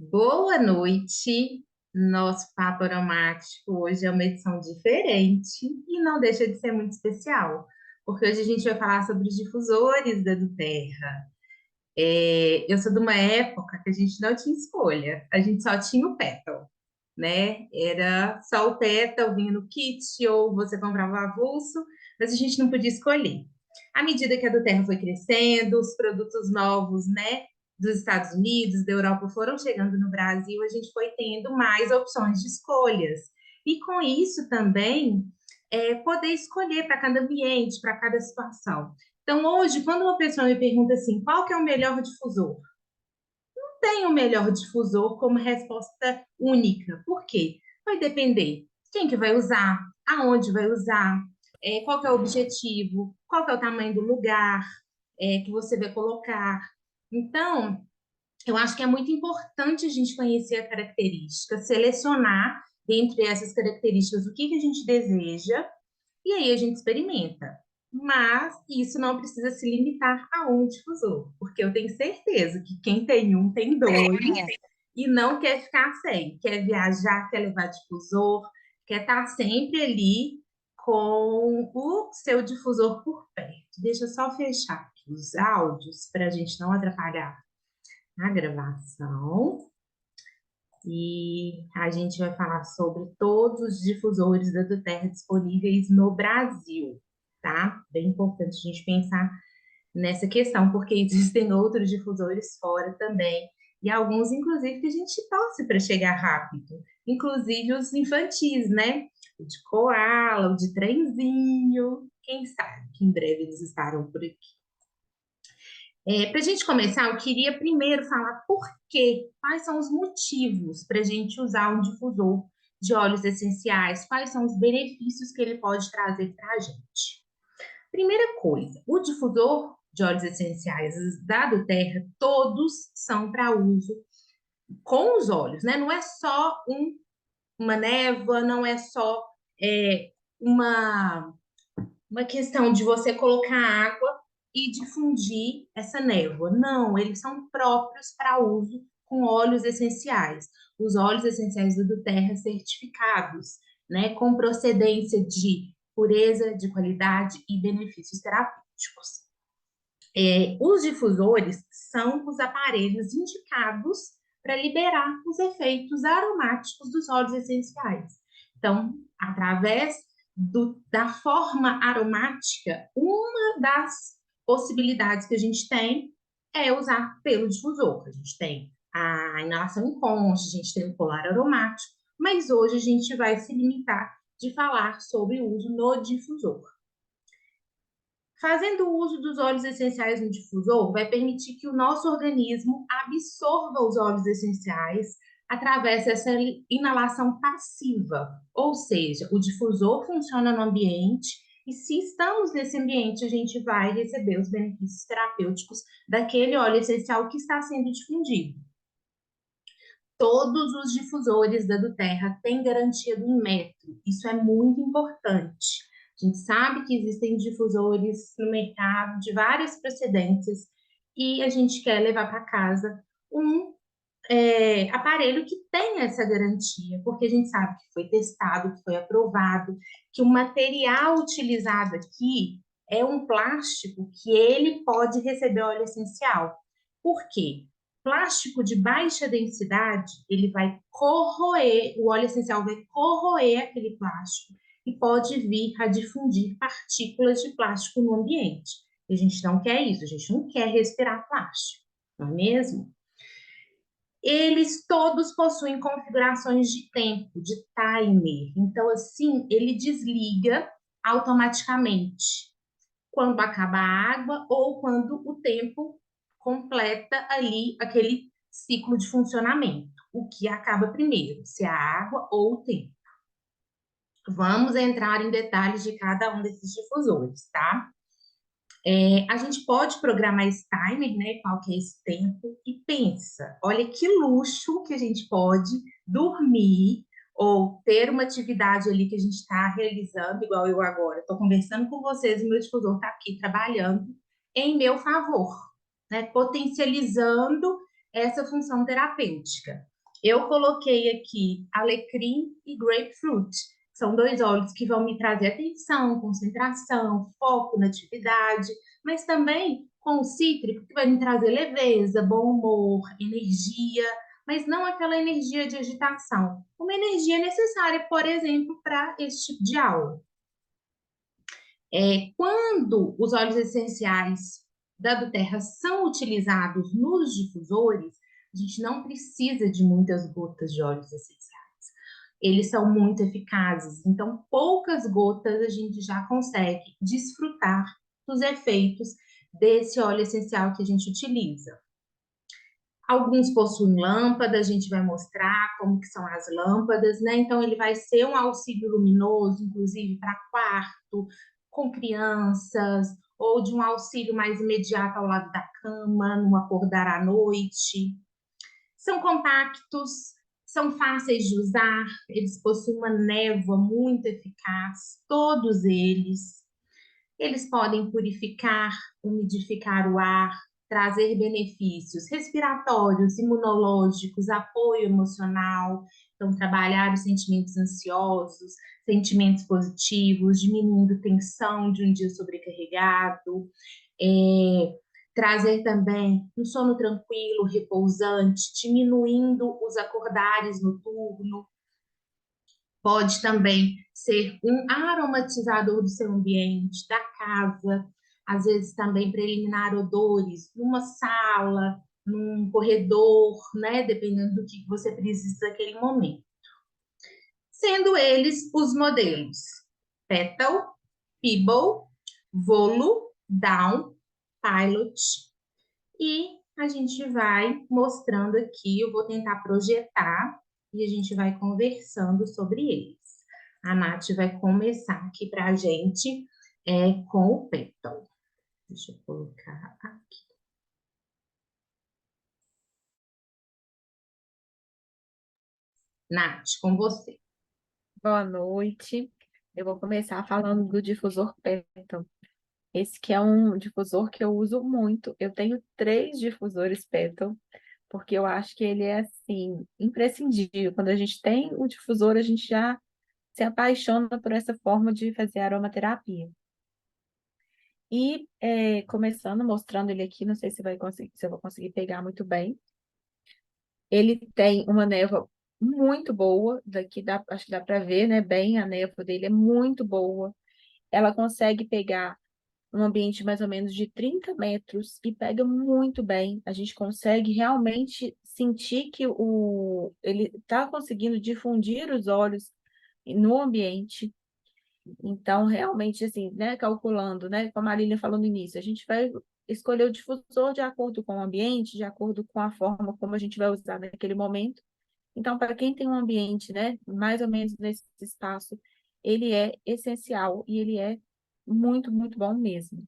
Boa noite. Nosso papo aromático hoje é uma edição diferente e não deixa de ser muito especial, porque hoje a gente vai falar sobre os difusores da Duterra. Eu sou de uma época que a gente não tinha escolha, a gente só tinha o pétalo, né? Era só o pétalo, vinha no kit ou você comprava avulso, mas a gente não podia escolher. À medida que a do Terra foi crescendo, os produtos novos, né, dos Estados Unidos, da Europa foram chegando no Brasil, a gente foi tendo mais opções de escolhas. E com isso também poder escolher para cada ambiente, para cada situação. Então, hoje, quando uma pessoa me pergunta assim, qual que é o melhor difusor? Tem o melhor difusor como resposta única. Por quê? Vai depender quem que vai usar, aonde vai usar, qual que é o objetivo, qual que é o tamanho do lugar que você vai colocar. Então, eu acho que é muito importante a gente conhecer a característica, selecionar dentre essas características o que que a gente deseja e aí a gente experimenta. Mas isso não precisa se limitar a um difusor, porque eu tenho certeza que quem tem um tem dois e não quer ficar sem, quer viajar, quer levar difusor, quer estar sempre ali com o seu difusor por perto. Deixa eu só fechar aqui os áudios para a gente não atrapalhar a gravação. E a gente vai falar sobre todos os difusores da Duterra disponíveis no Brasil, tá? Bem importante a gente pensar nessa questão, porque existem outros difusores fora também, e alguns, inclusive, que a gente torce para chegar rápido, inclusive os infantis, né? O de koala, o de trenzinho, quem sabe que em breve eles estarão por aqui. Para a gente começar, eu queria primeiro falar por quê, quais são os motivos para a gente usar um difusor de óleos essenciais, quais são os benefícios que ele pode trazer para a gente. Primeira coisa, o difusor de óleos essenciais da Doterra, todos são para uso com os óleos, né? Não é só uma névoa, não é só é, uma uma questão de você colocar água e difundir essa névoa. Não, eles são próprios para uso com óleos essenciais. Os óleos essenciais do Terra certificados, né, com procedência de pureza, de qualidade e benefícios terapêuticos. Os difusores são os aparelhos indicados para liberar os efeitos aromáticos dos óleos essenciais. Então, através da forma aromática, uma das possibilidades que a gente tem é usar pelo difusor. A gente tem a inalação em concha, a gente tem o colar aromático, mas hoje a gente vai se limitar de falar sobre o uso no difusor. Fazendo uso dos óleos essenciais no difusor, vai permitir que o nosso organismo absorva os óleos essenciais através dessa inalação passiva. Ou seja, o difusor funciona no ambiente e, se estamos nesse ambiente, a gente vai receber os benefícios terapêuticos daquele óleo essencial que está sendo difundido. Todos os difusores da Duterra têm garantia do Inmetro. Isso é muito importante. A gente sabe que existem difusores no mercado de várias procedências e a gente quer levar para casa um aparelho que tenha essa garantia, porque a gente sabe que foi testado, que foi aprovado, que o material utilizado aqui é um plástico que ele pode receber óleo essencial. Por quê? Plástico de baixa densidade, ele vai corroer, o óleo essencial vai corroer aquele plástico e pode vir a difundir partículas de plástico no ambiente. E a gente não quer isso, a gente não quer respirar plástico, não é mesmo? Eles todos possuem configurações de tempo, de timer. Então, assim, ele desliga automaticamente quando acaba a água ou quando o tempo completa ali aquele ciclo de funcionamento. O que acaba primeiro, se é a água ou o tempo. Vamos entrar em detalhes de cada um desses difusores, tá? A gente pode programar esse timer, né? Qual que é esse tempo? E pensa, olha que luxo que a gente pode dormir ou ter uma atividade ali que a gente está realizando, igual eu agora. Estou conversando com vocês e meu difusor está aqui trabalhando em meu favor, né? Potencializando essa função terapêutica. Eu coloquei aqui alecrim e grapefruit. São dois óleos que vão me trazer atenção, concentração, foco na atividade, mas também com o cítrico, que vai me trazer leveza, bom humor, energia, mas não aquela energia de agitação. Uma energia necessária, por exemplo, para esse tipo de aula. Quando os óleos essenciais da doTERRA são utilizados nos difusores, a gente não precisa de muitas gotas de óleos essenciais. Eles são muito eficazes, então poucas gotas a gente já consegue desfrutar dos efeitos desse óleo essencial que a gente utiliza. Alguns possuem lâmpada, a gente vai mostrar como que são as lâmpadas, né? Então ele vai ser um auxílio luminoso, inclusive para quarto, com crianças, ou de um auxílio mais imediato ao lado da cama, no acordar à noite. São compactos, são fáceis de usar, eles possuem uma névoa muito eficaz, todos eles. Eles podem purificar, umidificar o ar, trazer benefícios respiratórios, imunológicos, apoio emocional, então trabalhar os sentimentos ansiosos, sentimentos positivos, diminuindo tensão de um dia sobrecarregado, é, trazer também um sono tranquilo, repousante, diminuindo os acordares noturnos. Pode também ser um aromatizador do seu ambiente, da casa, às vezes também para eliminar odores numa sala, num corredor, né? Dependendo do que você precisa naquele momento. Sendo eles os modelos Petal, Pebble, Volo, Down, Pilot. E a gente vai mostrando aqui, eu vou tentar projetar e a gente vai conversando sobre eles. A Nath vai começar aqui para a gente com o Petal. Deixa eu colocar aqui. Nath, com você. Boa noite. Eu vou começar falando do difusor Penton. Esse que é um difusor que eu uso muito. Eu tenho 3 difusores Penton, porque eu acho que ele é, assim, imprescindível. Quando a gente tem o difusor, a gente já se apaixona por essa forma de fazer aromaterapia. E começando, mostrando ele aqui, não sei se se eu vou conseguir pegar muito bem. Ele tem uma névoa muito boa, acho que dá para ver, né, bem, a névoa dele é muito boa. Ela consegue pegar um ambiente mais ou menos de 30 metros e pega muito bem. A gente consegue realmente sentir que ele está conseguindo difundir os óleos no ambiente. Então, realmente, assim, né, calculando, né, como a Lilian falou no início, a gente vai escolher o difusor de acordo com o ambiente, de acordo com a forma como a gente vai usar naquele momento. Então, para quem tem um ambiente, né, mais ou menos nesse espaço, ele é essencial e ele é muito, muito bom mesmo.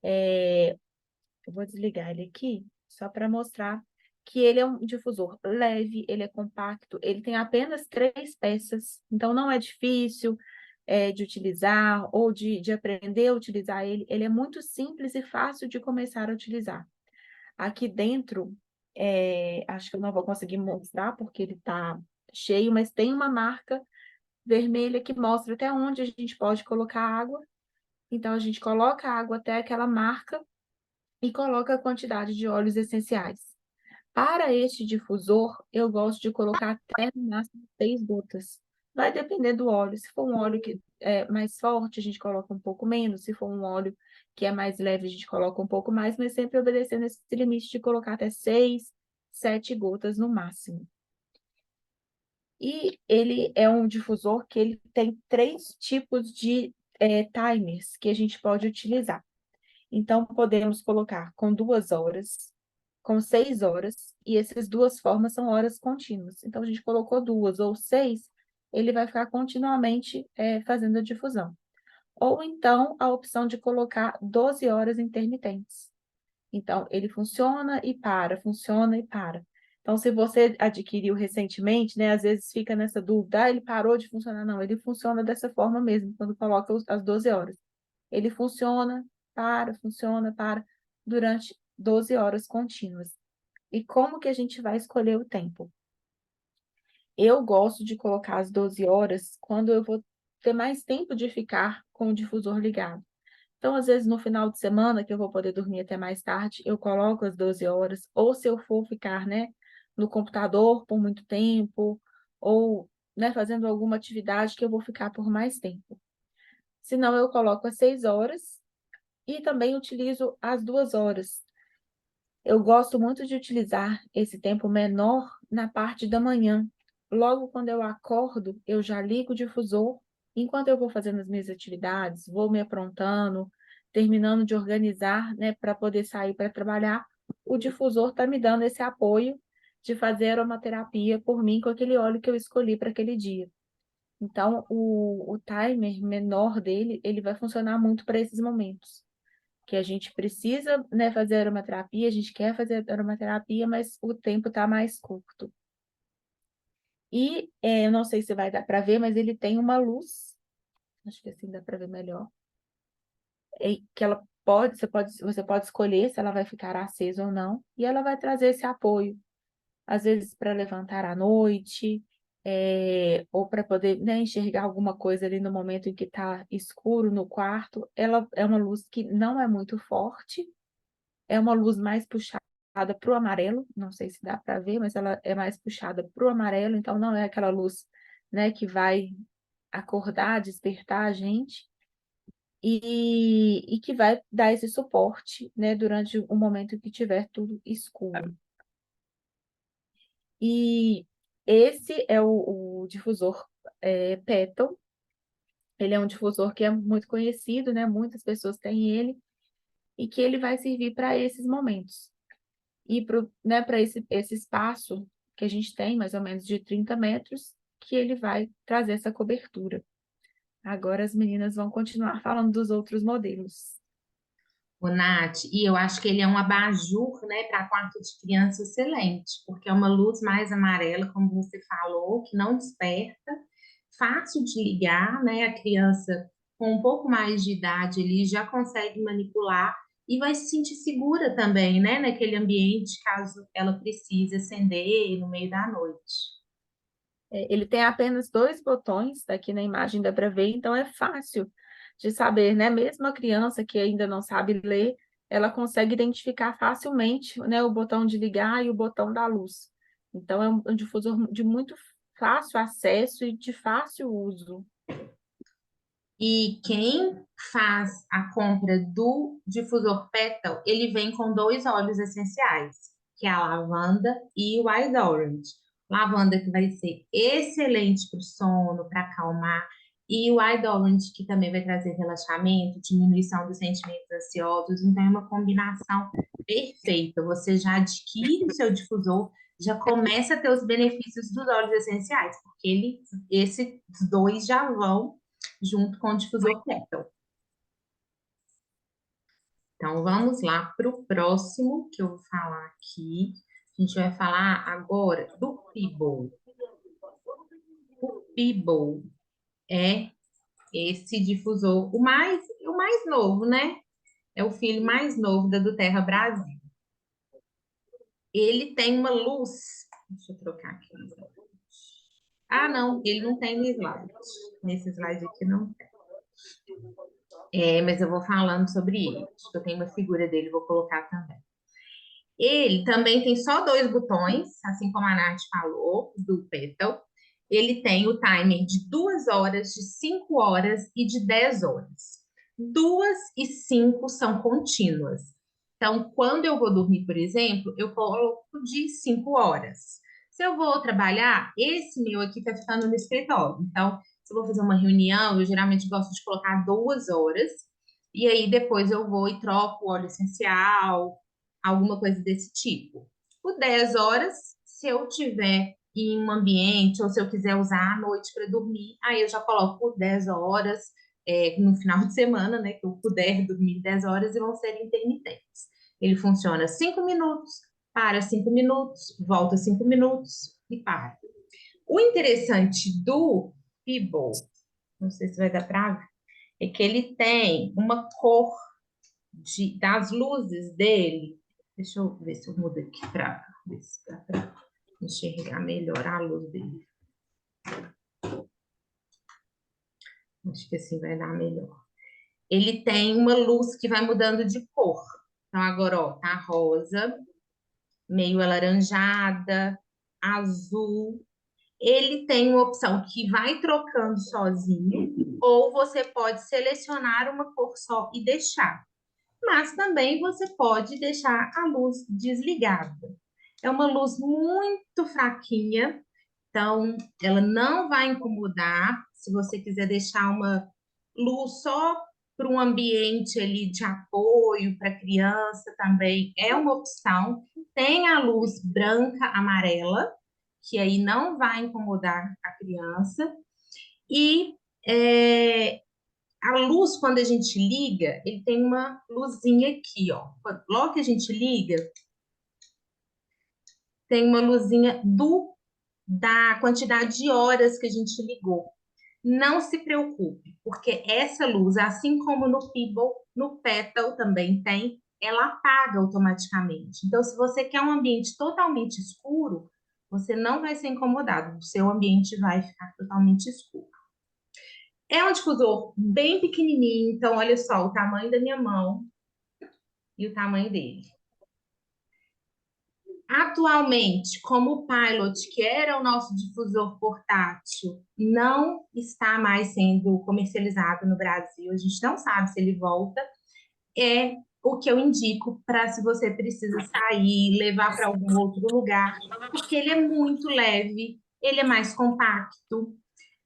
Eu vou desligar ele aqui, só para mostrar que ele é um difusor leve, ele é compacto, ele tem apenas 3 peças, então não é difícil de utilizar ou de aprender a utilizar ele. Ele é muito simples e fácil de começar a utilizar. Aqui dentro, acho que eu não vou conseguir mostrar porque ele está cheio, mas tem uma marca vermelha que mostra até onde a gente pode colocar água. Então, a gente coloca a água até aquela marca e coloca a quantidade de óleos essenciais. Para este difusor, eu gosto de colocar até no máximo 6 gotas. Vai depender do óleo. Se for um óleo que é mais forte, a gente coloca um pouco menos. Se for um óleo que é mais leve, a gente coloca um pouco mais, mas sempre obedecendo esse limite de colocar até 6, 7 gotas no máximo. E ele é um difusor que ele tem 3 tipos de timers que a gente pode utilizar. Então, podemos colocar com 2 horas, com 6 horas, e essas 2 formas são horas contínuas. Então, a gente colocou 2 ou 6, ele vai ficar continuamente fazendo a difusão. Ou então, a opção de colocar 12 horas intermitentes. Então, ele funciona e para, funciona e para. Então, se você adquiriu recentemente, né, às vezes fica nessa dúvida, ele parou de funcionar. Não, ele funciona dessa forma mesmo, quando coloca as 12 horas. Ele funciona, para, durante 12 horas contínuas. E como que a gente vai escolher o tempo? Eu gosto de colocar as 12 horas quando eu vou ter mais tempo de ficar com o difusor ligado. Então, às vezes, no final de semana, que eu vou poder dormir até mais tarde, eu coloco as 12 horas, ou se eu for ficar, né, no computador por muito tempo, ou, né, fazendo alguma atividade que eu vou ficar por mais tempo. Se não, eu coloco as 6 horas e também utilizo as 2 horas. Eu gosto muito de utilizar esse tempo menor na parte da manhã. Logo quando eu acordo, eu já ligo o difusor. Enquanto eu vou fazendo as minhas atividades, vou me aprontando, terminando de organizar, né, para poder sair para trabalhar, o difusor está me dando esse apoio de fazer aromaterapia por mim com aquele óleo que eu escolhi para aquele dia. Então, o timer menor dele, ele vai funcionar muito para esses momentos que a gente precisa, né, fazer aromaterapia, a gente quer fazer aromaterapia, mas o tempo está mais curto. E eu não sei se vai dar para ver, mas ele tem uma luz, acho que assim dá para ver melhor, que ela pode, você pode escolher se ela vai ficar acesa ou não, e ela vai trazer esse apoio, às vezes para levantar à noite, ou para poder, né, enxergar alguma coisa ali no momento em que está escuro no quarto. Ela é uma luz que não é muito forte, é uma luz mais puxada para o amarelo, não sei se dá para ver, mas ela é mais puxada para o amarelo, então não é aquela luz, né, que vai acordar, despertar a gente, e que vai dar esse suporte, né, durante o momento em que tiver tudo escuro. E esse é o difusor Petal. Ele é um difusor que é muito conhecido, né? Muitas pessoas têm ele, e que ele vai servir para esses momentos. E para, né, para esse espaço que a gente tem, mais ou menos de 30 metros, que ele vai trazer essa cobertura. Agora as meninas vão continuar falando dos outros modelos. O Nath, e eu acho que ele é um abajur, né, para quarto de criança excelente, porque é uma luz mais amarela, como você falou, que não desperta, fácil de ligar, né? A criança com um pouco mais de idade ali já consegue manipular e vai se sentir segura também, né, naquele ambiente, caso ela precise acender no meio da noite. Ele tem apenas 2 botões, aqui na imagem dá para ver, então é fácil de saber, né? Mesmo a criança que ainda não sabe ler, ela consegue identificar facilmente, né, o botão de ligar e o botão da luz. Então é um difusor de muito fácil acesso e de fácil uso. E quem faz a compra do difusor Petal, ele vem com dois óleos essenciais, que é a lavanda e o Wild Orange. Lavanda que vai ser excelente para o sono, para acalmar, e o Wild Orange que também vai trazer relaxamento, diminuição dos sentimentos ansiosos. Então é uma combinação perfeita. Você já adquire o seu difusor, já começa a ter os benefícios dos óleos essenciais, porque esses dois já vão junto com o difusor Petal. Então, vamos lá para o próximo que eu vou falar aqui. A gente vai falar agora do Peeble. O Peeble é esse difusor, o mais novo, né? É o filho mais novo da do Terra Brasil. Ele tem uma luz. Deixa eu trocar aqui. Ah, não, ele não tem no slide. Nesse slide aqui não tem. Mas eu vou falando sobre ele. Acho que eu tenho uma figura dele, vou colocar também. Ele também tem só dois botões, assim como a Nath falou, do Petal. Ele tem o timer de 2 horas, de 5 horas e de 10 horas. 2 e 5 são contínuas. Então, quando eu vou dormir, por exemplo, eu coloco de 5 horas. Se eu vou trabalhar, esse meu aqui está ficando no escritório. Então, se eu vou fazer uma reunião, eu geralmente gosto de colocar 2 horas. E aí, depois eu vou e troco o óleo essencial, alguma coisa desse tipo. Por 10 horas, se eu tiver em um ambiente ou se eu quiser usar à noite para dormir, aí eu já coloco por 10 horas no final de semana, né? Que eu puder dormir 10 horas e vão ser intermitentes. Ele funciona 5 minutos, para 5 minutos, volta 5 minutos e para. O interessante do Peeble, não sei se vai dar para ver, é que ele tem uma cor das luzes dele. Deixa eu ver se eu mudo aqui para ver se dá para enxergar melhor a luz dele. Acho que assim vai dar melhor. Ele tem uma luz que vai mudando de cor. Então, agora, ó, tá rosa, meio alaranjada, azul. Ele tem uma opção que vai trocando sozinho, ou você pode selecionar uma cor só e deixar. Mas também você pode deixar a luz desligada. É uma luz muito fraquinha, então ela não vai incomodar. Se você quiser deixar uma luz só para um ambiente ali de apoio para criança também é uma opção. Tem a luz branca, amarela, que aí não vai incomodar a criança. E a luz, quando a gente liga, ele tem uma luzinha aqui, ó. Logo que a gente liga, tem uma luzinha da quantidade de horas que a gente ligou. Não se preocupe, porque essa luz, assim como no Pebble, no Petal também tem, ela apaga automaticamente. Então, se você quer um ambiente totalmente escuro, você não vai ser incomodado, o seu ambiente vai ficar totalmente escuro. É um difusor bem pequenininho, então olha só o tamanho da minha mão e o tamanho dele. Atualmente, como o Pilot, que era o nosso difusor portátil, não está mais sendo comercializado no Brasil, a gente não sabe se ele volta, é o que eu indico para se você precisa sair, levar para algum outro lugar, porque ele é muito leve, ele é mais compacto,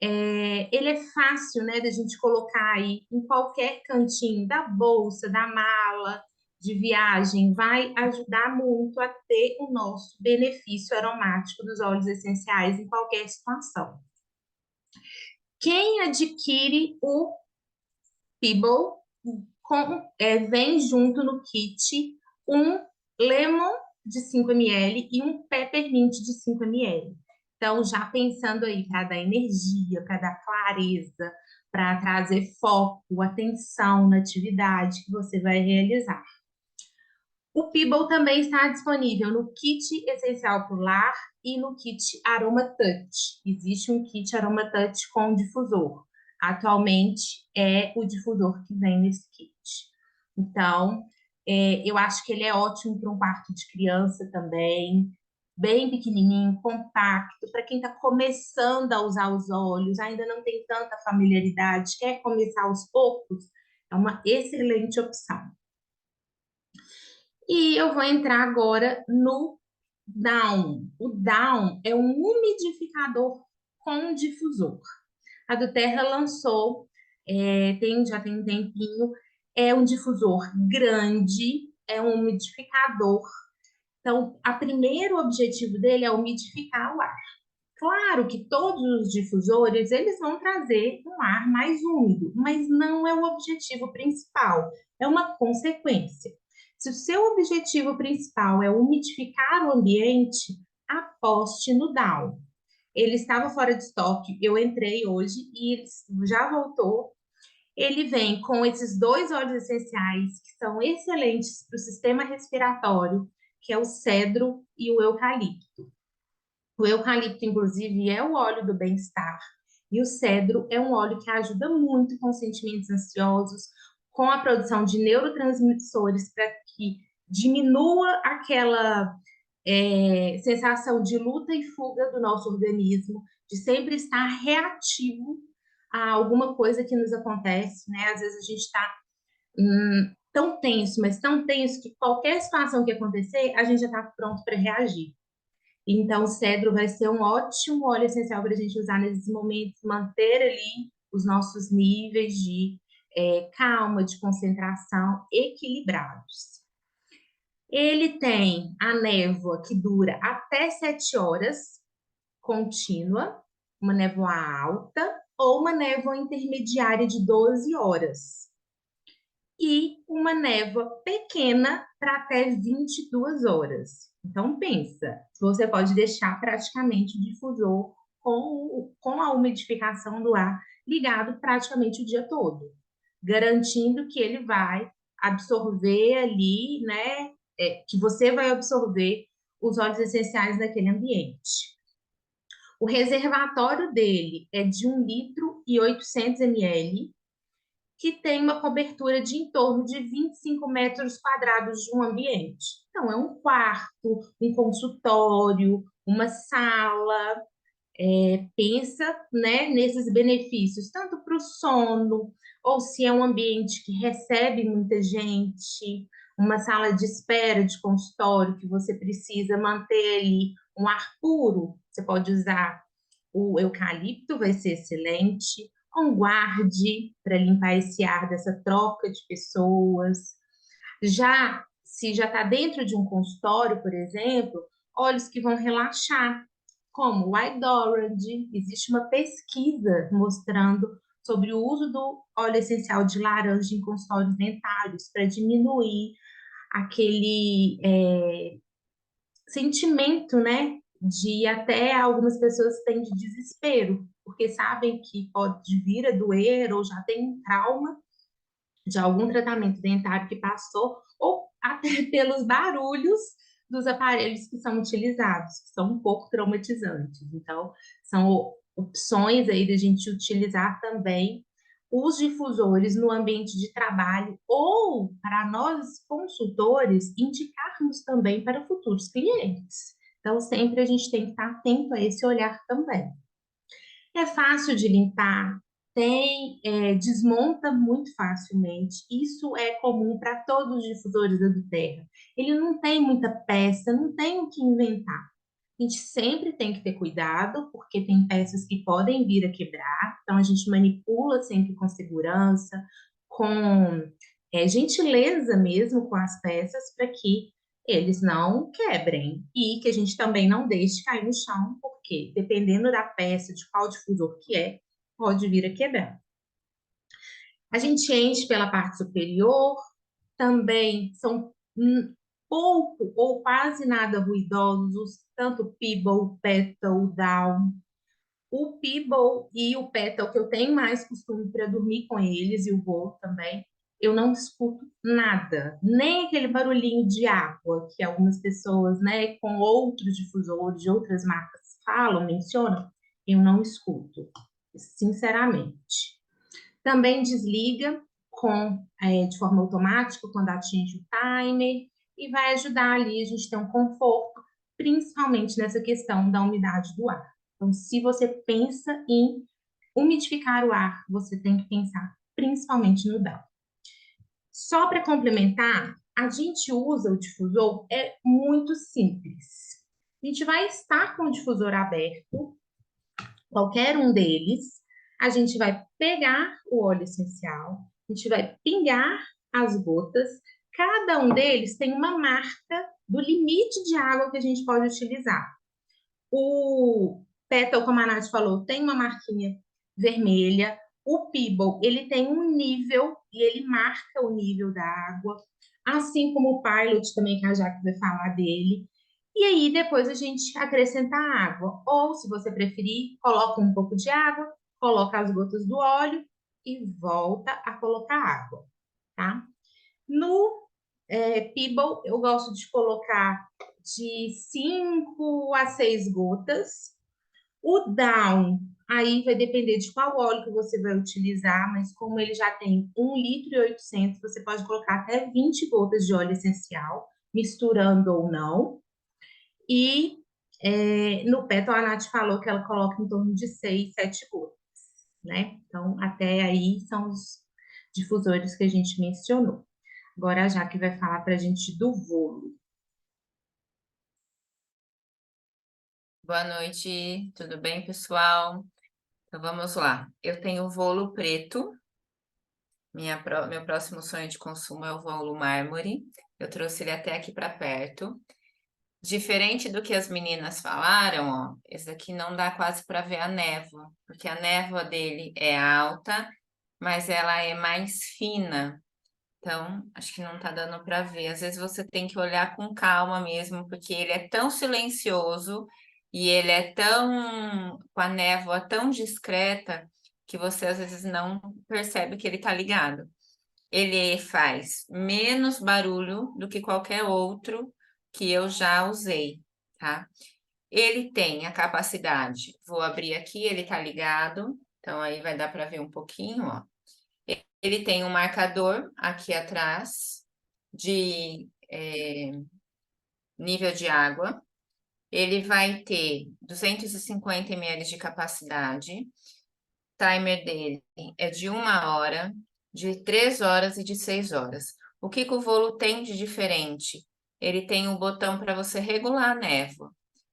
ele é fácil, né, da gente colocar aí em qualquer cantinho da bolsa, da mala, de viagem, vai ajudar muito a ter o nosso benefício aromático dos óleos essenciais em qualquer situação. Quem adquire o Pebble vem junto no kit um lemon de 5 ml e um peppermint de 5 ml. Então, já pensando aí para dar energia, para dar clareza, para trazer foco, atenção na atividade que você vai realizar. O Pebble também está disponível no kit essencial para o lar e no kit Aroma Touch. Existe um kit Aroma Touch com difusor. Atualmente é o difusor que vem nesse kit. Então, eu acho que ele é ótimo para um quarto de criança também, bem pequenininho, compacto, para quem está começando a usar os óleos, ainda não tem tanta familiaridade, quer começar aos poucos, é uma excelente opção. E eu vou entrar agora no Down. O Down é um umidificador com difusor. A do Terra lançou, já tem um tempinho, é um difusor grande, é um umidificador. Então, o primeiro objetivo dele é umidificar o ar. Claro que todos os difusores, eles vão trazer um ar mais úmido, mas não é o objetivo principal, é uma consequência. Se o seu objetivo principal é umidificar o ambiente, aposte no Down. Ele estava fora de estoque, eu entrei hoje e ele já voltou. Ele vem com esses dois óleos essenciais que são excelentes para o sistema respiratório, que é o cedro e o eucalipto. O eucalipto, inclusive, é o óleo do bem-estar. E o cedro é um óleo que ajuda muito com sentimentos ansiosos, com a produção de neurotransmissores para que diminua aquela sensação de luta e fuga do nosso organismo, de sempre estar reativo a alguma coisa que nos acontece, né? Às vezes a gente está tão tenso, mas tão tenso que qualquer situação que acontecer, a gente já está pronto para reagir. Então, o cedro vai ser um ótimo óleo essencial para a gente usar nesses momentos, manter ali os nossos níveis de calma, de concentração equilibrados. Ele tem a névoa que dura até 7 horas, contínua, uma névoa alta, ou uma névoa intermediária de 12 horas. E uma névoa pequena para até 22 horas. Então, pensa, você pode deixar praticamente o difusor com a umidificação do ar ligado praticamente o dia todo, garantindo que ele vai absorver ali, né? Que você vai absorver os óleos essenciais naquele ambiente. O reservatório dele é de 1,8 litro, que tem uma cobertura de em torno de 25 metros quadrados de um ambiente. Então, é um quarto, um consultório, uma sala. Pensa, né, nesses benefícios, tanto para o sono, ou se é um ambiente que recebe muita gente, uma sala de espera de consultório que você precisa manter ali um ar puro, você pode usar o eucalipto, vai ser excelente, um guarde para limpar esse ar dessa troca de pessoas. Já se já está dentro de um consultório, por exemplo, óleos que vão relaxar, como o Idorand. Existe uma pesquisa mostrando sobre o uso do óleo essencial de laranja em consultórios dentários para diminuir aquele sentimento, né, de até algumas pessoas têm de desespero, porque sabem que pode vir a doer ou já tem um trauma de algum tratamento dentário que passou, ou até pelos barulhos dos aparelhos que são utilizados, que são um pouco traumatizantes. Então, são opções aí da gente utilizar também os difusores no ambiente de trabalho ou para nós consultores indicarmos também para futuros clientes. Então, sempre a gente tem que estar atento a esse olhar também. É fácil de limpar, desmonta muito facilmente. Isso é comum para todos os difusores da Terra. Ele não tem muita peça, não tem o que inventar. A gente sempre tem que ter cuidado, porque tem peças que podem vir a quebrar, então a gente manipula sempre com segurança, com gentileza mesmo com as peças, para que eles não quebrem e que a gente também não deixe cair no chão, porque dependendo da peça, de qual difusor que é, pode vir a quebrar. A gente enche pela parte superior, também são pouco ou quase nada ruidosos, tanto Peeble, Petal, Down. O Peeble e o Petal, que eu tenho mais costume para dormir com eles, e o Go também, eu não escuto nada, nem aquele barulhinho de água que algumas pessoas, né, com outros difusores de outras marcas falam, mencionam, eu não escuto, sinceramente. Também desliga de forma automática quando atinge o timer e vai ajudar ali a gente ter um conforto, principalmente nessa questão da umidade do ar. Então, se você pensa em umidificar o ar, você tem que pensar principalmente no down. Só para complementar, a gente usa o difusor, é muito simples. A gente vai estar com o difusor aberto, qualquer um deles, a gente vai pegar o óleo essencial, a gente vai pingar as gotas, cada um deles tem uma marca do limite de água que a gente pode utilizar. O Petal, como a Nath falou, tem uma marquinha vermelha. O Peeble, ele tem um nível e ele marca o nível da água, assim como o Pilot também, que a Jaque vai falar dele. E aí depois a gente acrescenta a água. Ou, se você preferir, coloca um pouco de água, coloca as gotas do óleo e volta a colocar água, tá? No Peeble, eu gosto de colocar de 5 a 6 gotas. O Down, aí vai depender de qual óleo que você vai utilizar, mas como ele já tem 1,8 litro, você pode colocar até 20 gotas de óleo essencial, misturando ou não. E no Petal, a Nath falou que ela coloca em torno de 6, 7 gotas, né? Então, até aí são os difusores que a gente mencionou. Agora a Jaque vai falar para a gente do Volo. Boa noite, tudo bem, pessoal? Então vamos lá. Eu tenho o Volo preto. Meu próximo sonho de consumo é o Volo mármore. Eu trouxe ele até aqui para perto. Diferente do que as meninas falaram, ó, esse daqui não dá quase para ver a névoa, porque a névoa dele é alta, mas ela é mais fina. Então, acho que não tá dando para ver. Às vezes você tem que olhar com calma mesmo, porque ele é tão silencioso e ele é tão, com a névoa tão discreta, que você às vezes não percebe que ele tá ligado. Ele faz menos barulho do que qualquer outro que eu já usei. tá? Ele tem a capacidade, vou abrir aqui, ele tá ligado, então aí vai dar para ver um pouquinho, ó. Ele tem um marcador aqui atrás de nível de água. Ele vai ter 250 ml de capacidade. Timer dele é de 1 hora, de 3 horas e de 6 horas. O que o Volo tem de diferente? Ele tem um botão para você regular a névoa.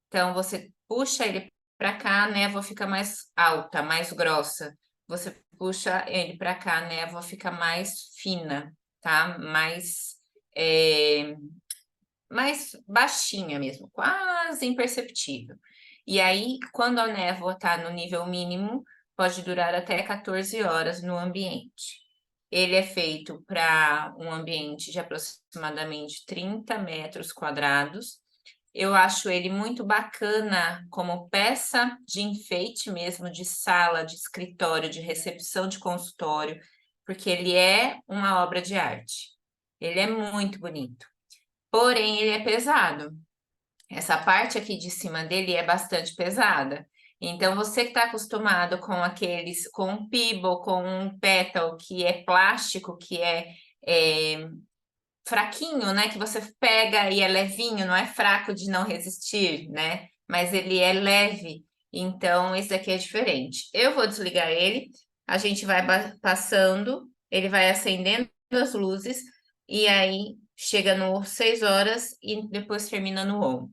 Então, você puxa ele para cá, a névoa fica mais alta, mais grossa. Você puxa ele para cá, a névoa fica mais fina, tá? Mais baixinha mesmo, quase imperceptível. E aí, quando a névoa está no nível mínimo, pode durar até 14 horas no ambiente. Ele é feito para um ambiente de aproximadamente 30 metros quadrados. Eu acho ele muito bacana como peça de enfeite mesmo, de sala, de escritório, de recepção de consultório, porque ele é uma obra de arte. Ele é muito bonito. Porém, ele é pesado. Essa parte aqui de cima dele é bastante pesada. Então, você que está acostumado com um pibble, com um pétalo que é plástico, que é fraquinho, né? Que você pega e é levinho, não é fraco de não resistir, né? Mas ele é leve. Então, esse daqui é diferente. Eu vou desligar ele, a gente vai passando, ele vai acendendo as luzes, e aí chega no 6 horas e depois termina no on.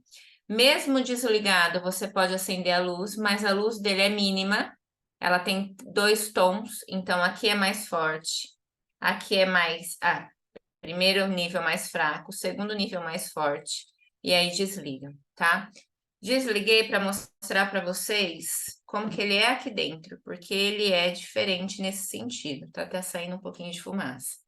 Mesmo desligado, você pode acender a luz, mas a luz dele é mínima. Ela tem 2 tons, então aqui é mais forte, aqui é mais. Primeiro nível mais fraco, segundo nível mais forte, e aí desliga, tá? Desliguei para mostrar para vocês como que ele é aqui dentro, porque ele é diferente nesse sentido, tá até saindo um pouquinho de fumaça.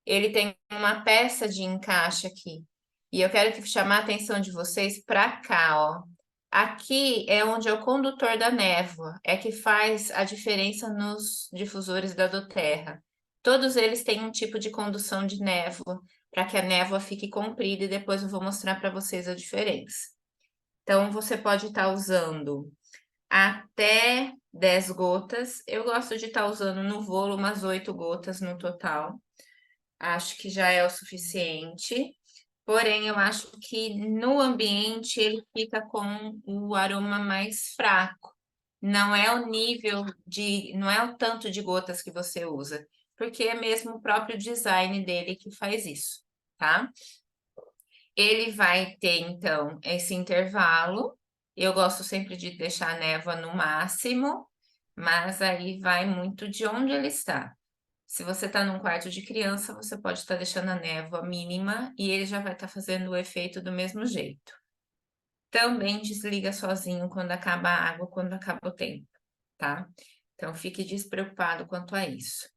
Ele tem uma peça de encaixe aqui, e eu quero chamar a atenção de vocês para cá, ó. Aqui é onde é o condutor da névoa, é que faz a diferença nos difusores da Doterra. Todos eles têm um tipo de condução de névoa, para que a névoa fique comprida, e depois eu vou mostrar para vocês a diferença. Então, você pode estar usando até 10 gotas. Eu gosto de estar usando no Volo umas 8 gotas no total. Acho que já é o suficiente. Porém, eu acho que no ambiente ele fica com o aroma mais fraco. Não é o nível não é o tanto de gotas que você usa, porque é mesmo o próprio design dele que faz isso, tá? Ele vai ter, então, esse intervalo. Eu gosto sempre de deixar a névoa no máximo, mas aí vai muito de onde ele está. Se você está num quarto de criança, você pode estar deixando a névoa mínima e ele já vai estar fazendo o efeito do mesmo jeito. Também desliga sozinho quando acaba a água, quando acaba o tempo, tá? Então, fique despreocupado quanto a isso.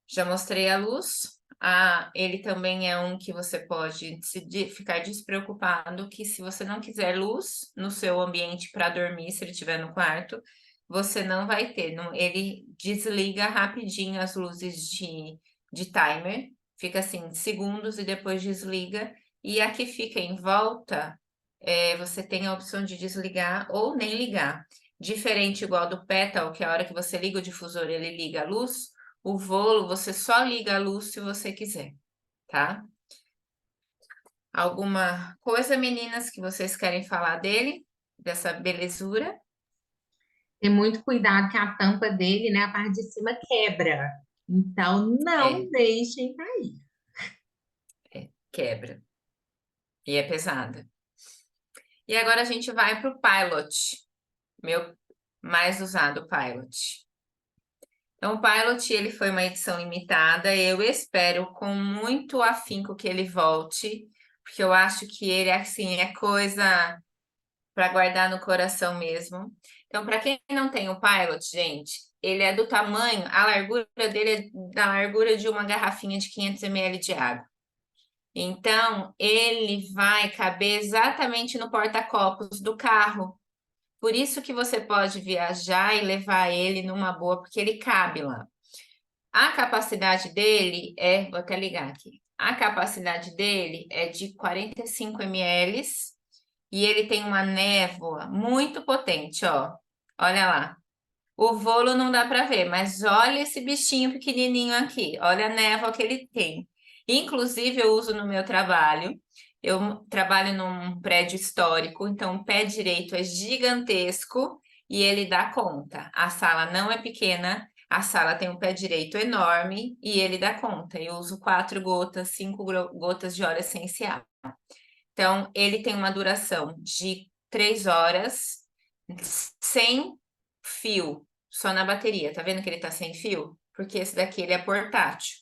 Já mostrei a luz. Ele também é um que você pode ficar despreocupado, que se você não quiser luz no seu ambiente para dormir, se ele estiver no quarto, você não vai ter. Ele desliga rapidinho as luzes de timer, fica assim, segundos e depois desliga. E a que fica em volta, você tem a opção de desligar ou nem ligar. Diferente igual do Petal, que a hora que você liga o difusor, ele liga a luz. O Volo, você só liga a luz se você quiser, tá? Alguma coisa, meninas, que vocês querem falar dele? Dessa belezura? Tem muito cuidado que a tampa dele, né, a parte de cima quebra. Então, não É, deixem cair. quebra. E é pesada. E agora a gente vai para o Pilot, meu mais usado Pilot. Então, o Pilot, ele foi uma edição limitada. Eu espero com muito afinco que ele volte, porque eu acho que ele, assim, é coisa para guardar no coração mesmo. Então, para quem não tem o Pilot, gente, ele é do tamanho, a largura dele é da largura de uma garrafinha de 500 ml de água. Então, ele vai caber exatamente no porta-copos do carro. Por isso que você pode viajar e levar ele numa boa, porque ele cabe lá. A capacidade dele vou até ligar aqui. A capacidade dele é de 45 ml E ele tem uma névoa muito potente, ó. Olha lá. O volo não dá para ver, mas olha esse bichinho pequenininho aqui. Olha a névoa que ele tem. Inclusive, eu uso no meu trabalho. Eu trabalho num prédio histórico, então o pé direito é gigantesco e ele dá conta. A sala não é pequena, a sala tem um pé direito enorme e ele dá conta. Eu uso 4 gotas, 5 gotas de óleo essencial. Então, ele tem uma duração de 3 horas sem fio, só na bateria. Tá vendo que ele tá sem fio? Porque esse daqui ele é portátil.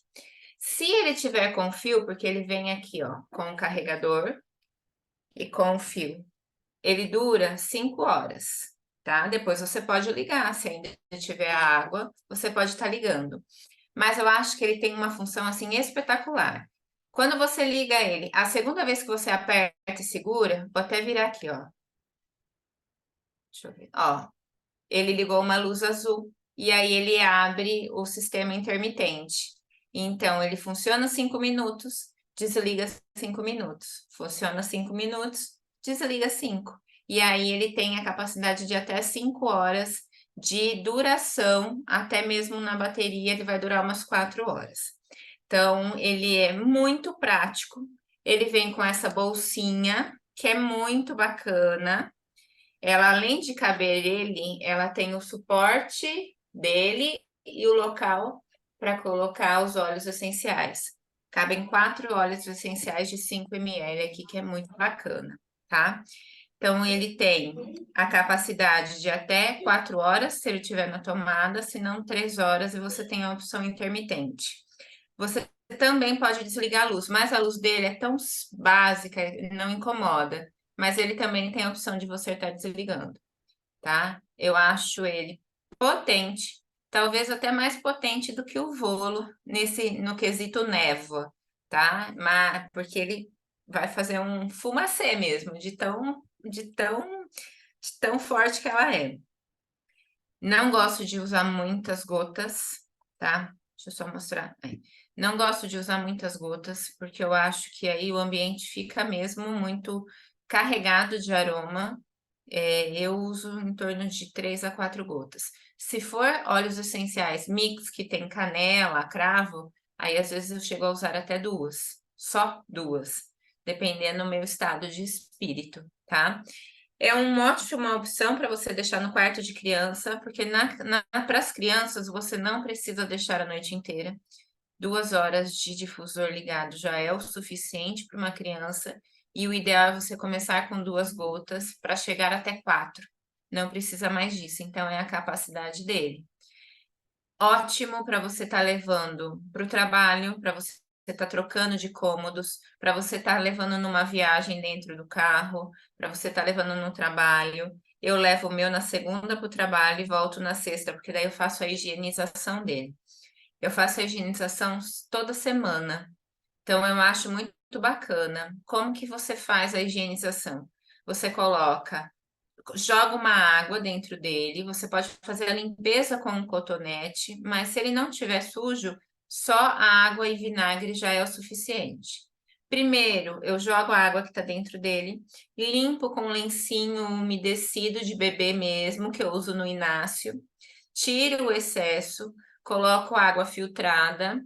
Se ele tiver com fio, porque ele vem aqui, ó, com o carregador e com o fio, ele dura 5 horas, tá? Depois você pode ligar, se ainda tiver água, você pode estar ligando. Mas eu acho que ele tem uma função assim espetacular. Quando você liga ele, a segunda vez que você aperta e segura, vou até virar aqui, ó. Deixa eu ver. Ó, ele ligou uma luz azul e aí ele abre o sistema intermitente. Então, ele funciona 5 minutos, desliga 5 minutos. Funciona 5 minutos, desliga 5. E aí ele tem a capacidade de até 5 horas de duração, até mesmo na bateria ele vai durar umas 4 horas. Então, ele é muito prático. Ele vem com essa bolsinha, que é muito bacana. Ela, além de caber ele, ela tem o suporte dele e o local para colocar os óleos essenciais. Cabem 4 óleos essenciais de 5 ml aqui, que é muito bacana, tá? Então, ele tem a capacidade de até 4 horas, se ele estiver na tomada, se não 3 horas, e você tem a opção intermitente. Você também pode desligar a luz, mas a luz dele é tão básica, não incomoda. Mas ele também tem a opção de você estar desligando, tá? Eu acho ele potente, talvez até mais potente do que o Volo no quesito névoa, tá? Mas porque ele vai fazer um fumacê mesmo, de tão forte que ela é. Não gosto de usar muitas gotas, tá? Deixa eu só mostrar. Aí. Não gosto de usar muitas gotas, porque eu acho que aí o ambiente fica mesmo muito carregado de aroma. Eu uso em torno de 3 a 4 gotas. Se for óleos essenciais mix, que tem canela, cravo, aí às vezes eu chego a usar até 2, só 2, dependendo do meu estado de espírito, tá? É uma ótima opção para você deixar no quarto de criança, porque para as crianças você não precisa deixar a noite inteira. 2 horas de difusor ligado já é o suficiente para uma criança, e o ideal é você começar com 2 gotas para chegar até 4. Não precisa mais disso, então é a capacidade dele. Ótimo para você estar levando para o trabalho, para você estar trocando de cômodos, para você estar levando numa viagem dentro do carro, para você estar levando no trabalho. Eu levo o meu na segunda para o trabalho e volto na sexta, porque daí eu faço a higienização dele. Eu faço a higienização toda semana, então eu acho muito bacana. Como que você faz a higienização? Você joga uma água dentro dele, você pode fazer a limpeza com um cotonete, mas se ele não estiver sujo, só a água e vinagre já é o suficiente. Primeiro, eu jogo a água que está dentro dele, limpo com um lencinho umedecido de bebê mesmo, que eu uso no Inácio, tiro o excesso, coloco água filtrada,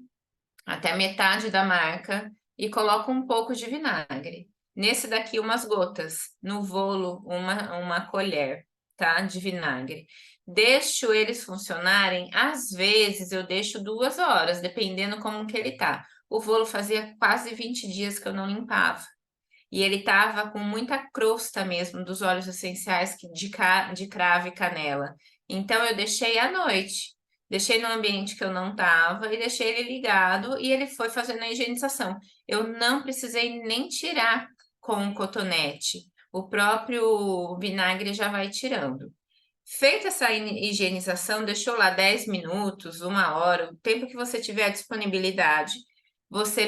até metade da marca, e coloco um pouco de vinagre. Nesse daqui, umas gotas. No Volo, uma colher, tá? De vinagre. Deixo eles funcionarem. Às vezes, eu deixo 2 horas, dependendo como que ele tá. O Volo fazia quase 20 dias que eu não limpava. E ele tava com muita crosta mesmo dos óleos essenciais de cravo e canela. Então, eu deixei à noite. Deixei no ambiente que eu não estava e deixei ele ligado e ele foi fazendo a higienização. Eu não precisei nem tirar com um cotonete. O próprio vinagre já vai tirando. Feita essa higienização, deixou lá 10 minutos, 1 hora, o tempo que você tiver a disponibilidade, você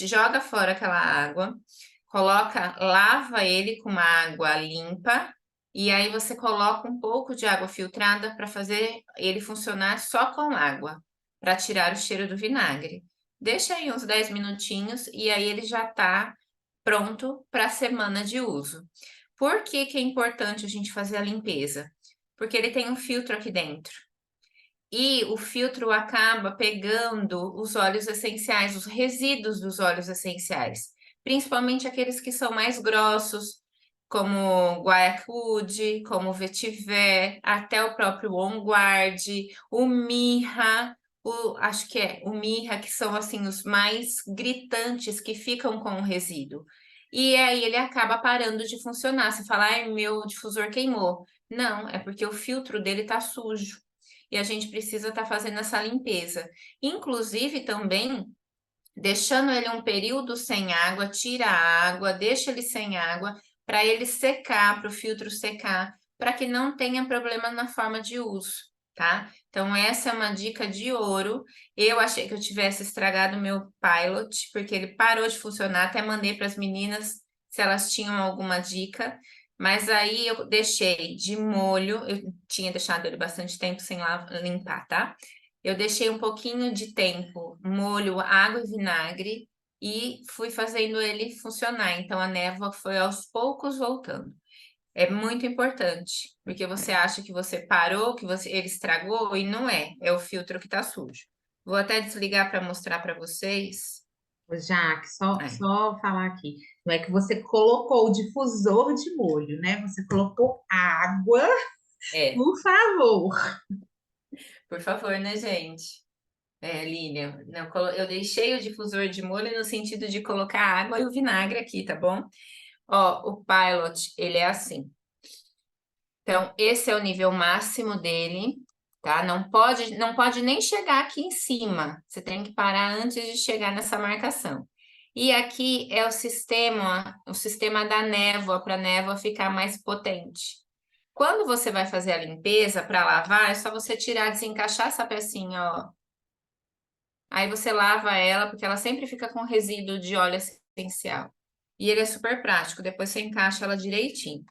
joga fora aquela água, lava ele com uma água limpa e aí você coloca um pouco de água filtrada para fazer ele funcionar só com água, para tirar o cheiro do vinagre. Deixa aí uns 10 minutinhos e aí ele já está pronto para a semana de uso. Por que que é importante a gente fazer a limpeza? Porque ele tem um filtro aqui dentro. E o filtro acaba pegando os óleos essenciais, os resíduos dos óleos essenciais, principalmente aqueles que são mais grossos, como guaiacude, como vetiver, até o próprio On Guard, o mirra, acho que é o mirra, que são assim os mais gritantes que ficam com o resíduo. E aí ele acaba parando de funcionar. Você fala, ai, meu difusor queimou. Não, é porque o filtro dele tá sujo e a gente precisa estar fazendo essa limpeza. Inclusive, também, deixando ele um período sem água, tira a água, deixa ele sem água, para ele secar, para o filtro secar, para que não tenha problema na forma de uso, tá? Então, essa é uma dica de ouro. Eu achei que eu tivesse estragado o meu Pilot, porque ele parou de funcionar, até mandei para as meninas se elas tinham alguma dica. Mas aí eu deixei de molho, eu tinha deixado ele bastante tempo sem limpar, tá? Eu deixei um pouquinho de tempo, molho, água e vinagre, e fui fazendo ele funcionar. Então a névoa foi aos poucos voltando. É muito importante, porque você acha que você parou, que ele estragou, e não é, é o filtro que está sujo. Vou até desligar para mostrar para vocês. Ô, Jaque, só, É, só falar aqui. Não é que você colocou o difusor de molho, né? Você colocou água, é, por favor. por favor, né, gente? Lilian, não, eu deixei o difusor de molho no sentido de colocar a água e o vinagre aqui, tá bom? Ó, o Pilot, ele é assim. Então, esse é o nível máximo dele, tá? Não pode nem chegar aqui em cima. Você tem que parar antes de chegar nessa marcação. E aqui é o sistema da névoa, para a névoa ficar mais potente. Quando você vai fazer a limpeza para lavar, é só você tirar, desencaixar essa pecinha, ó. Aí você lava ela, porque ela sempre fica com resíduo de óleo essencial. E ele é super prático, depois você encaixa ela direitinho.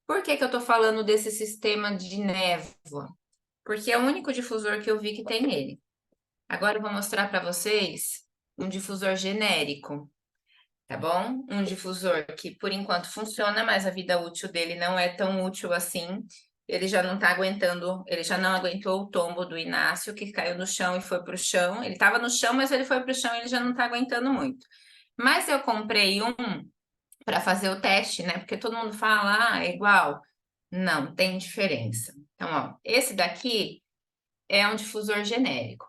Por que que eu tô falando desse sistema de névoa? Porque é o único difusor que eu vi que tem ele. Agora eu vou mostrar para vocês um difusor genérico, tá bom? Um difusor que por enquanto funciona, mas a vida útil dele não é tão útil assim. Ele já não tá aguentando, ele já não aguentou o tombo do Inácio, que caiu no chão e foi pro chão. Ele estava no chão, mas ele foi pro chão e ele já não tá aguentando muito. Mas eu comprei um para fazer o teste, né? Porque todo mundo fala, é igual. Não, tem diferença. Então, ó, esse daqui é um difusor genérico.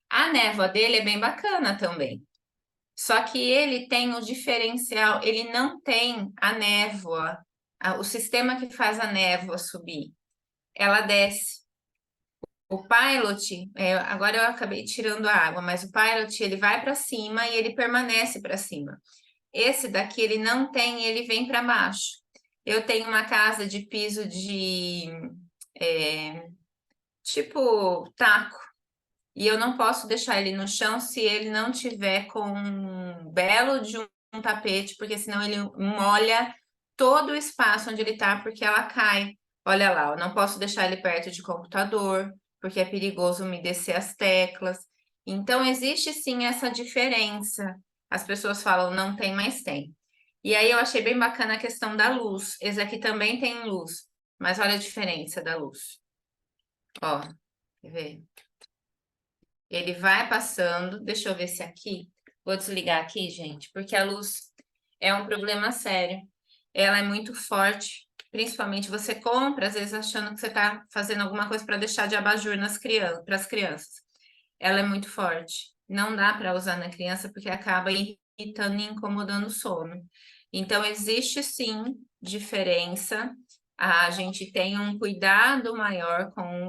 A névoa dele é bem bacana também. Só que ele tem o diferencial, ele não tem a névoa, o sistema que faz a névoa subir. Ela desce. O Pilot, agora eu acabei tirando a água, mas o Pilot ele vai para cima e ele permanece para cima. Esse daqui ele não tem, ele vem para baixo. Eu tenho uma casa de piso de tipo taco, e eu não posso deixar ele no chão se ele não tiver com um belo de um tapete, porque senão ele molha todo o espaço onde ele está, porque ela cai. Olha lá, eu não posso deixar ele perto de computador, porque é perigoso umedecer as teclas. Então, existe sim essa diferença. As pessoas falam, não tem, mas tem. E aí eu achei bem bacana a questão da luz. Esse aqui também tem luz, mas olha a diferença da luz. Ó, quer ver? Ele vai passando. Deixa eu ver se aqui. Vou desligar aqui, gente, porque a luz é um problema sério. Ela é muito forte. Principalmente você compra, às vezes achando que você está fazendo alguma coisa para deixar de abajur para as crianças. Ela é muito forte. Não dá para usar na criança porque acaba irritando e incomodando o sono. Então, existe sim diferença. A gente tem um cuidado maior com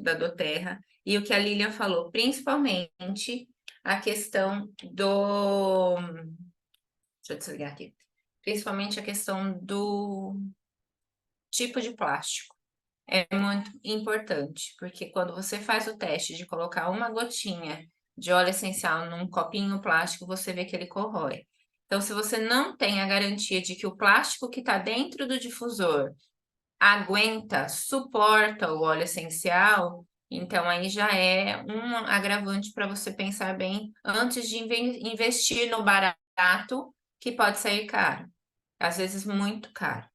da Doterra. E o que a Lilian falou, principalmente a questão do. Deixa eu desligar aqui. Principalmente a questão do tipo de plástico. É muito importante, porque quando você faz o teste de colocar uma gotinha de óleo essencial num copinho plástico, você vê que ele corrói. Então, se você não tem a garantia de que o plástico que está dentro do difusor aguenta, suporta o óleo essencial, então aí já é um agravante para você pensar bem antes de investir no barato, que pode sair caro, às vezes muito caro.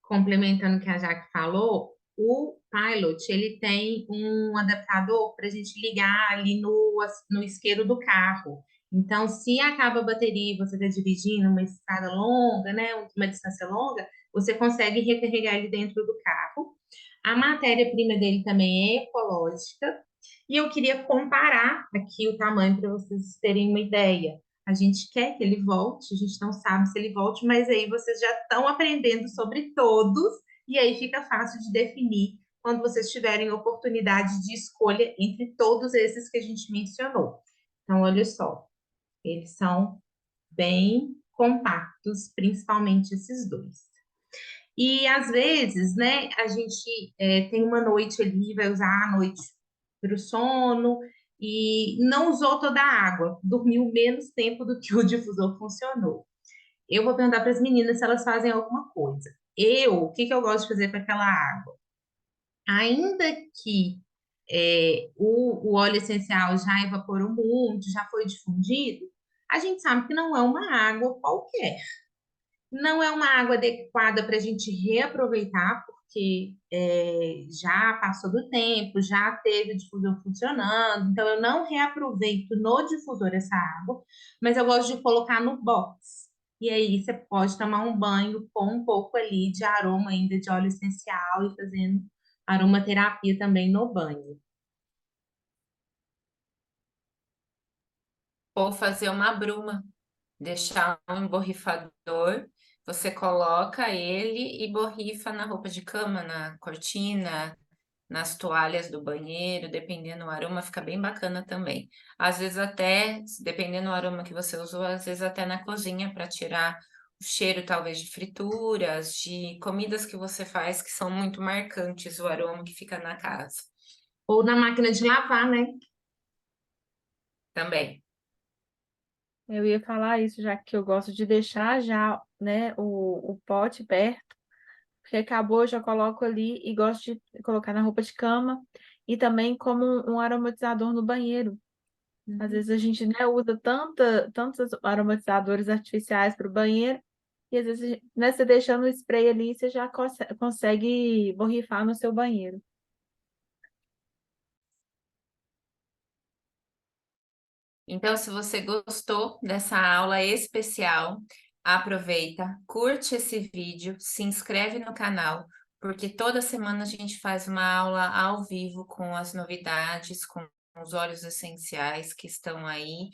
complementando o que a Jaque falou, o Pilot ele tem um adaptador para a gente ligar ali no isqueiro do carro. Então, se acaba a bateria e você está dirigindo uma estrada longa, né, uma distância longa, você consegue recarregar ele dentro do carro. A matéria-prima dele também é ecológica. E eu queria comparar aqui o tamanho para vocês terem uma ideia. A gente quer que ele volte, a gente não sabe se ele volte, mas aí vocês já estão aprendendo sobre todos, e aí fica fácil de definir quando vocês tiverem oportunidade de escolha entre todos esses que a gente mencionou. Então, olha só, eles são bem compactos, principalmente esses dois. E às vezes, né, a gente tem uma noite ali, vai usar a noite para o sono e não usou toda a água, dormiu menos tempo do que o difusor funcionou. Eu vou perguntar para as meninas se elas fazem alguma coisa. O que que eu gosto de fazer para aquela água? Ainda que o óleo essencial já evaporou muito, já foi difundido, a gente sabe que não é uma água qualquer. Não é uma água adequada para a gente reaproveitar, porque já passou do tempo, já teve o difusor funcionando, então eu não reaproveito no difusor essa água, mas eu gosto de colocar no box. E aí você pode tomar um banho com um pouco ali de aroma ainda de óleo essencial e fazendo aromaterapia também no banho. Ou fazer uma bruma, deixar um borrifador, você coloca ele e borrifa na roupa de cama, na cortina, nas toalhas do banheiro, dependendo do aroma, fica bem bacana também. Às vezes até, dependendo do aroma que você usou, às vezes até na cozinha para tirar o cheiro talvez de frituras, de comidas que você faz que são muito marcantes, o aroma que fica na casa Ou na máquina de lavar, né? também. Eu ia falar isso, já que eu gosto de deixar já, né, o pote perto, porque acabou, eu já coloco ali e gosto de colocar na roupa de cama e também como um aromatizador no banheiro. Às vezes a gente, né, usa tantos aromatizadores artificiais para o banheiro e às vezes, né, você deixando o spray ali, você já consegue borrifar no seu banheiro. Então, se você gostou dessa aula especial, aproveita, curte esse vídeo, se inscreve no canal, porque toda semana a gente faz uma aula ao vivo com as novidades, com os óleos essenciais que estão aí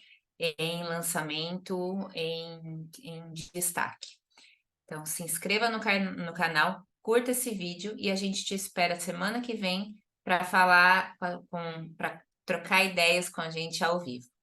em lançamento, em destaque. Então, se inscreva no canal, curta esse vídeo e a gente te espera semana que vem para falar, para trocar ideias com a gente ao vivo.